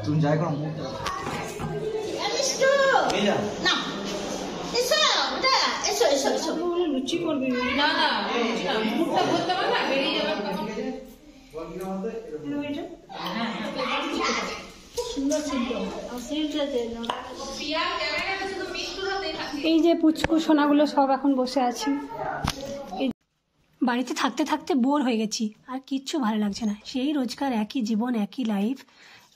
তুমি যাই করো মুখ না এসো ওটা এসো এসো এসো লুচি করবি না না মুখটা বলতে পারবে না বেরিয়ে যাবে সুন্দর সুন্দর এই যে পুচকু সোনাগুলো সব এখন বসে আছি। বাড়িতে থাকতে থাকতে বোর হয়ে গেছি, আর কিচ্ছু ভালো লাগছে না। সেই রোজকার একই জীবন, একই লাইফ,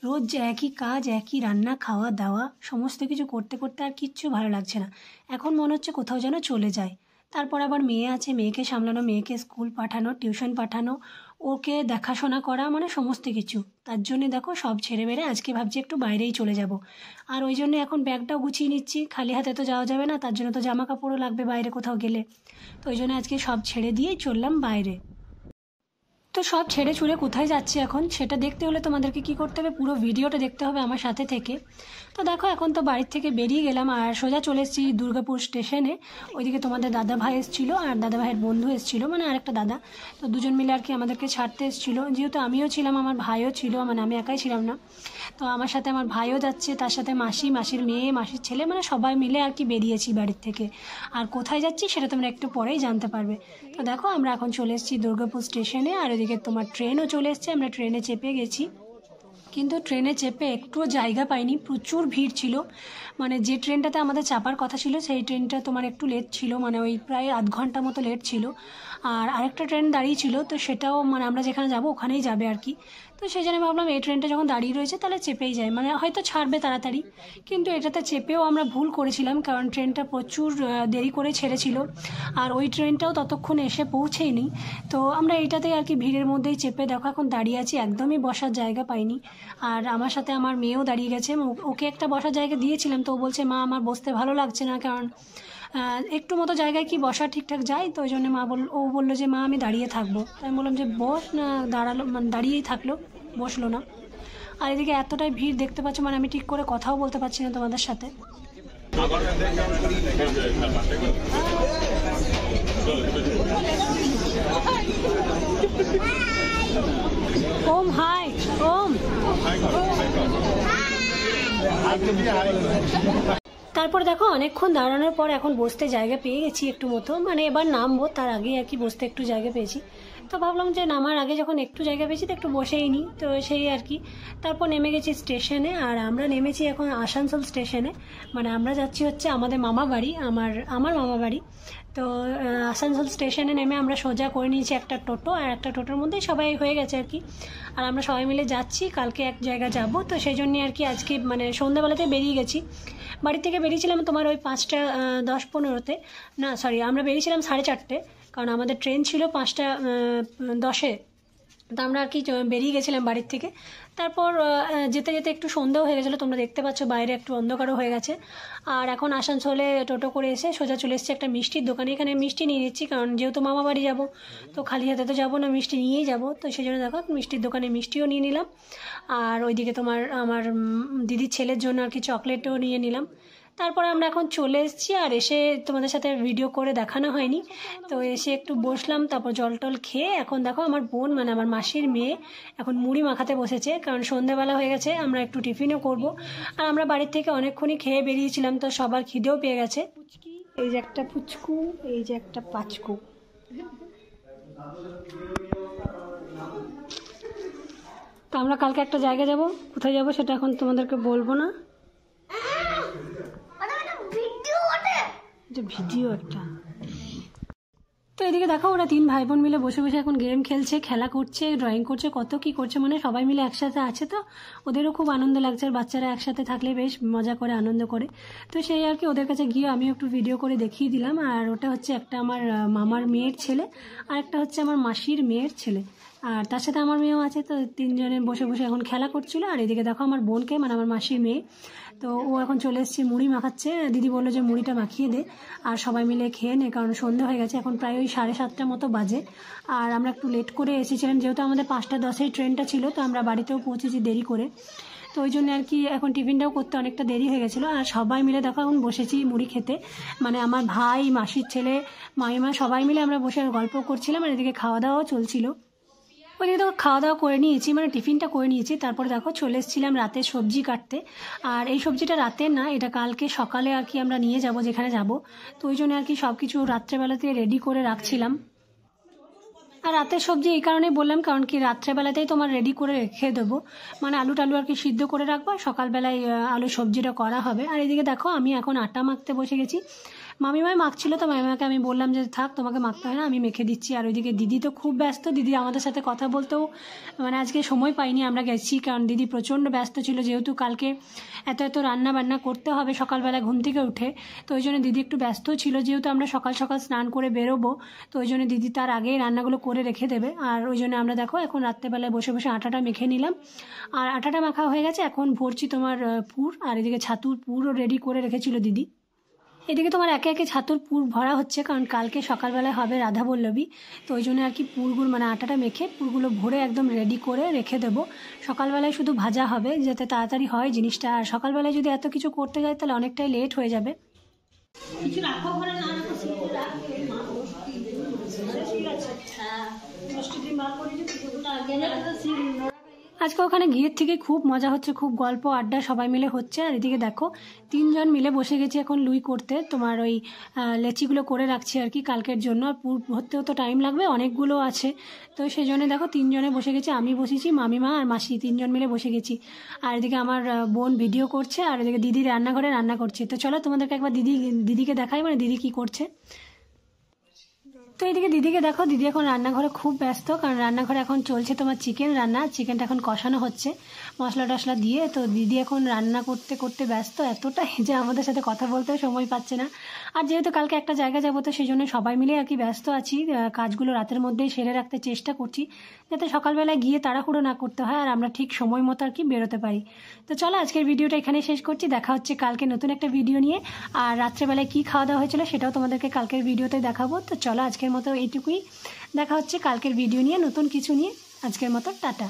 রোজ একই কাজ, একই রান্না, খাওয়া দাওয়া, সমস্ত কিছু করতে করতে আর কিচ্ছু ভালো লাগছে না। এখন মনে হচ্ছে কোথাও যেন চলে যায়। তারপর আবার মেয়ে আছে, মেয়েকে সামলানো, মেয়েকে স্কুল পাঠানো, টিউশন পাঠানো, ওকে দেখাশোনা করা, মানে সমস্ত কিছু। তার জন্যে দেখো সব ছেড়ে বেড়ে আজকে ভাবছি একটু বাইরেই চলে যাব। আর ওই জন্য এখন ব্যাগটাও গুছিয়ে নিচ্ছি, খালি হাতে তো যাওয়া যাবে না, তার জন্য তো জামা কাপড়ও লাগবে বাইরে কোথাও গেলে। তো ওই জন্য আজকে সব ছেড়ে দিয়েই চললাম বাইরে। তো সব ছেড়ে ছুড়ে কোথায় যাচ্ছি এখন সেটা দেখতে হলে তোমাদেরকে কি করতে হবে, পুরো ভিডিওটা দেখতে হবে আমার সাথে থেকে। তো দেখো এখন তো বাড়ির থেকে বেরিয়ে গেলাম আর সোজা চলে এসেছি দুর্গাপুর স্টেশনে। ওইদিকে তোমাদের দাদা ভাই এসেছিলো আর দাদা ভাইয়ের বন্ধু এসেছিলো, মানে আরেকটা দাদা। তো দুজন মিলে আর কি আমাদেরকে ছাড়তে এসেছিলো, যেহেতু আমিও ছিলাম, আমার ভাইও ছিল, মানে আমি একাই ছিলাম না। তো আমার সাথে আমার ভাইও যাচ্ছে, তার সাথে মাসি, মাসির মেয়ে, মাসির ছেলে, মানে সবাই মিলে আর কি বেরিয়েছি বাড়ির থেকে। আর কোথায় যাচ্ছি সেটা তোমরা একটু পরেই জানতে পারবে। তো দেখো আমরা এখন চলে এসেছি দুর্গাপুর স্টেশনে, আর ওইদিকে তোমার ট্রেনও চলে এসছে। আমরা ট্রেনে চেপে গেছি, কিন্তু ট্রেনে চেপে একটুও জায়গা পাইনি, প্রচুর ভিড় ছিল। মানে যে ট্রেনটাতে আমাদের চাপার কথা ছিল সেই ট্রেনটা তোমার একটু লেট ছিল, মানে ওই প্রায় আধ ঘন্টা মতো লেট ছিল। আর আরেকটা ট্রেন দাঁড়িয়ে ছিল, তো সেটাও মানে আমরা যেখানে যাব ওখানেই যাবে আর কি। তো সেই জন্য ভাবলাম এই ট্রেনটা যখন দাঁড়িয়ে রয়েছে তাহলে চেপেই যাই, মানে হয়তো ছাড়বে তাড়াতাড়ি। কিন্তু এটাতে চেপেও আমরা ভুল করেছিলাম, কারণ ট্রেনটা প্রচুর দেরি করে ছেড়েছিল আর ওই ট্রেনটাও ততক্ষণ এসে পৌঁছেইনি। তো আমরা এইটাতেই আর কি ভিড়ের মধ্যেই চেপে দেখো এখন দাঁড়িয়ে আছি, একদমই বসার জায়গা পাইনি। আর আমার সাথে আমার মেয়েও দাঁড়িয়ে গেছে, ওকে একটা বসার জায়গা দিয়েছিলাম, তো ও বলছে মা আমার বসতে ভালো লাগছে না, কারণ একটু মতো জায়গায় কি বসা ঠিকঠাক যায়। তো ওই জন্য ও বললো যে মা আমি দাঁড়িয়ে থাকবো। তাই আমি বললাম যে বস না, দাঁড়ালো, মানে দাঁড়িয়েই থাকলো, বসলো না। আর এদিকে এতটাই ভিড় দেখতে পাচ্ছ, মানে আমি ঠিক করে কথাও বলতে পারছি না তোমাদের সাথে। ওম হাই, ওম। তারপর দেখো অনেকক্ষণ দাঁড়ানোর পর এখন বসতে জায়গা পেয়ে গেছি একটু মতো, মানে এবার নামবো তার আগে আর কি বসতে একটু জায়গা পেয়েছি। তো ভাবলাম যে নামার আগে যখন একটু জায়গা পেয়েছি তো একটু বসেই নিই, তো সেই আর কি। তারপর নেমে গেছি স্টেশনে, আর আমরা নেমেছি এখন আসানসোল স্টেশনে। মানে আমরা যাচ্ছি হচ্ছে আমাদের মামা বাড়ি, আমার মামা বাড়ি। তো আসানসোল স্টেশনে নেমে আমরা সোজা করে নিয়েছি একটা টোটো, আর একটা টোটোর মধ্যেই সবাই হয়ে গেছে আর কি। আর আমরা সবাই মিলে যাচ্ছি, কালকে এক জায়গা যাব, তো সেই জন্যই আর কি আজকে মানে সন্ধ্যাবেলাতে বেরিয়ে গেছি। বাড়ি থেকে বেরিয়েছিলাম তোমার ওই 5টা 10-15-তে, না সরি আমরা বেরিয়েছিলাম 4:30, কারণ আমাদের ট্রেন ছিল 5টা 10-এ। তো আমরা আর কি বেরিয়ে গেছিলাম বাড়ির থেকে। তারপর যেতে যেতে একটু সন্ধ্যাও হয়ে গেছিলো, তোমরা দেখতে পাচ্ছ বাইরে একটু অন্ধকারও হয়ে গেছে। আর এখন আসানসোলে টোটো করে এসে সোজা চলে এসেছি একটা মিষ্টির দোকানে, এখানে মিষ্টি নিয়ে নিচ্ছি, কারণ যেহেতু মামা বাড়ি যাবো তো খালি হাতে তো যাবো না, মিষ্টি নিয়েই যাবো। তো সেই জন্য দেখো মিষ্টির দোকানে মিষ্টিও নিয়ে নিলাম, আর ওইদিকে তোমার আমার দিদির ছেলের জন্য আর কি চকলেটও নিয়ে নিলাম। তারপরে আমরা এখন চলে এসেছি, আর এসে তোমাদের সাথে ভিডিও করে দেখানো হয়নি, তো এসে একটু বসলাম, তারপর জল টল খেয়ে এখন দেখো আমার বোন মানে আমার মাসির মেয়ে এখন মুড়ি মাখাতে বসেছে, কারণ সন্ধ্যাবেলা হয়ে গেছে, আমরা একটু টিফিনও করব। আর আমরা বাড়ির থেকে অনেকক্ষণই খেয়ে বেরিয়েছিলাম, তো সবার খিদেও পেয়ে গেছে। এই যে একটা পুচকু, এই যে একটা পাচকু। তো আমরা কালকে একটা জায়গা যাব, কোথায় যাব সেটা এখন তোমাদেরকে বলবো না, ভিডিও একটা। তো এদিকে দেখো ওরা 3 ভাই বোন মিলে বসে বসে এখন গেম খেলছে, খেলা করছে, ড্রয়িং করছে, কত কি করছে, মানে সবাই মিলে একসাথে আছে, তো ওদেরও খুব আনন্দ লাগছে। আর বাচ্চারা একসাথে থাকলে বেশ মজা করে, আনন্দ করে। তো সেই আর কি ওদের কাছে গিয়ে আমি একটু ভিডিও করে দেখিয়ে দিলাম। আর ওটা হচ্ছে একটা আমার মামার মেয়ের ছেলে, আর একটা হচ্ছে আমার মাসির মেয়ের ছেলে, আর তার সাথে আমার মেয়েও আছে। তো 3 জনে বসে বসে এখন খেলা করছিল। আর এদিকে দেখো আমার বোনকে, মানে আমার মাসির মেয়ে, তো ও এখন চলে এসেছে, মুড়ি মাখাচ্ছে। দিদি বললো যে মুড়িটা মাখিয়ে দে আর সবাই মিলে খেয়ে নে, কারণ সন্ধ্যা হয়ে গেছে, এখন প্রায় ওই 7:30 মতো বাজে। আর আমরা একটু লেট করে এসেছিলাম, যেহেতু আমাদের 5টা 10-এর ট্রেনটা ছিল, তো আমরা বাড়িতেও পৌঁছেছি দেরি করে, তো ওই জন্য আর কি এখন টিফিনটাও করতে অনেকটা দেরি হয়ে গেছিলো। আর সবাই মিলে দেখো এখন বসেছি মুড়ি খেতে, মানে আমার ভাই, মাসির ছেলে, মাইমা, সবাই মিলে আমরা বসে গল্প করছিলাম, আর এদিকে খাওয়া দাওয়াও চলছিল। ওইদিকে তো খাওয়া দাওয়া করে নিয়েছি, মানে টিফিনটা করে নিয়েছি। তারপরে দেখো চলে এসেছিলাম রাতে সবজি কাটতে। আর এই সবজিটা রাতের না, এটা কালকে সকালে আর কি আমরা নিয়ে যাব যেখানে যাব। তো ওই জন্য আর কি সব কিছু রাত্রেবেলাতে রেডি করে রাখছিলাম। আর রাতের সবজি এই কারণেই বললাম, কারণ কি রাত্রেবেলাতেই তোমার রেডি করে রেখে দেবো, মানে আলু টালু আর কি সিদ্ধ করে রাখবো, সকালবেলায় আলু সবজিটা করা হবে। আর এদিকে দেখো আমি এখন আটা মাখতে বসে গেছি। মামিমাই মাখছিল, তো মামিমাকে আমি বললাম যে থাক, তোমাকে মাখতে হয় না, আমি মেখে দিচ্ছি। আর ওইদিকে দিদি তো খুব ব্যস্ত, দিদি আমাদের সাথে কথা বলতেও মানে আজকে সময় পাইনি, আমরা গেছি কারণ দিদি প্রচণ্ড ব্যস্ত ছিল, যেহেতু কালকে এত এত রান্না বান্না করতে হবে সকালবেলা ঘুম থেকে উঠে। তো ওই জন্য দিদি একটু ব্যস্ত ছিল, যেহেতু আমরা সকাল সকাল স্নান করে বেরোবো, তো ওই জন্য দিদি তার আগেই রান্নাগুলো করে রেখে দেবে। আর ওই জন্য আমরা দেখো এখন রাত্রেবেলায় বসে বসে আটাটা মেখে নিলাম। আর আটাটা মাখা হয়ে গেছে, এখন ভরছি তোমার পুর। আর এদিকে ছাতুর পুরও রেডি করে রেখেছিল দিদি। এদিকে তোমার একে একে ছাতুর পুর ভরা হচ্ছে, কারণ কালকে সকালবেলায় হবে রাধা বল্লভী। তো ওই জন্য আর কি পুরগুলো মানে আটাটা মেখে পুরগুলো ভরে একদম রেডি করে রেখে দেবো। সকালবেলায় শুধু ভাজা হবে, যাতে তাড়াতাড়ি হয় জিনিসটা। আর সকালবেলায় যদি এত কিছু করতে যাই তাহলে অনেকটাই লেট হয়ে যাবে। কিছু রাখো ঘরে, না রাখো সিম্পল রাখবে। মা ঠিক আছে, হ্যাঁ মিষ্টি ডিম বার করে যে পিঠেগুলো আগে না তো সিল। আজকে ওখানে গিয়ের থেকে খুব মজা হচ্ছে, খুব গল্প আড্ডা সবাই মিলে হচ্ছে। আর এদিকে দেখো 3 জন মিলে বসে গেছি এখন লুই করতে, তোমার ওই লেচিগুলো করে রাখছি আর কি কালকের জন্য। আর পুর ভরতেও তো টাইম লাগবে, অনেকগুলো আছে, তো সেই জন্য দেখো 3 জনে বসে গেছি। আমি বসেছি, মামিমা আর মাসি 3 জন মিলে বসে গেছি। আর এদিকে আমার বোন ভিডিও করছে, আর এদিকে দিদি রান্নাঘরে রান্না করছে। তো চলো তোমাদেরকে একবার দিদিকে দেখাই, মানে দিদি কি করছে। তো এইদিকে দিদিকে দেখো, দিদি এখন রান্নাঘরে খুব ব্যস্ত, কারণ রান্নাঘরে এখন চলছে তোমার চিকেন রান্না। চিকেনটা এখন কষানো হচ্ছে মশলা টশলা দিয়ে। তো দিদি এখন রান্না করতে করতে ব্যস্ত এতটাই যে আমাদের সাথে কথা বলতেও সময় পাচ্ছে না। আর যেহেতু কালকে একটা জায়গা যাবো, তো সেই জন্য সবাই মিলে আর কি ব্যস্ত আছি। কাজগুলো রাতের মধ্যেই সেরে রাখতে চেষ্টা করছি, যাতে সকালবেলায় গিয়ে তাড়াহুড়ো না করতে হয়, আর আমরা ঠিক সময় মতো আর কি বেরোতে পারি। তো চলো আজকের ভিডিওটা এখানে শেষ করছি, দেখা হচ্ছে কালকে নতুন একটা ভিডিও নিয়ে। আর রাত্রেবেলায় কী খাওয়া দাওয়া হয়েছিল সেটাও তোমাদেরকে কালকের ভিডিওতে দেখাবো। তো চলো আজকের মতো এইটুকুই, দেখা হচ্ছে কালকের ভিডিও নিয়ে, নতুন কিছু নিয়ে। আজকের মতো টাটা।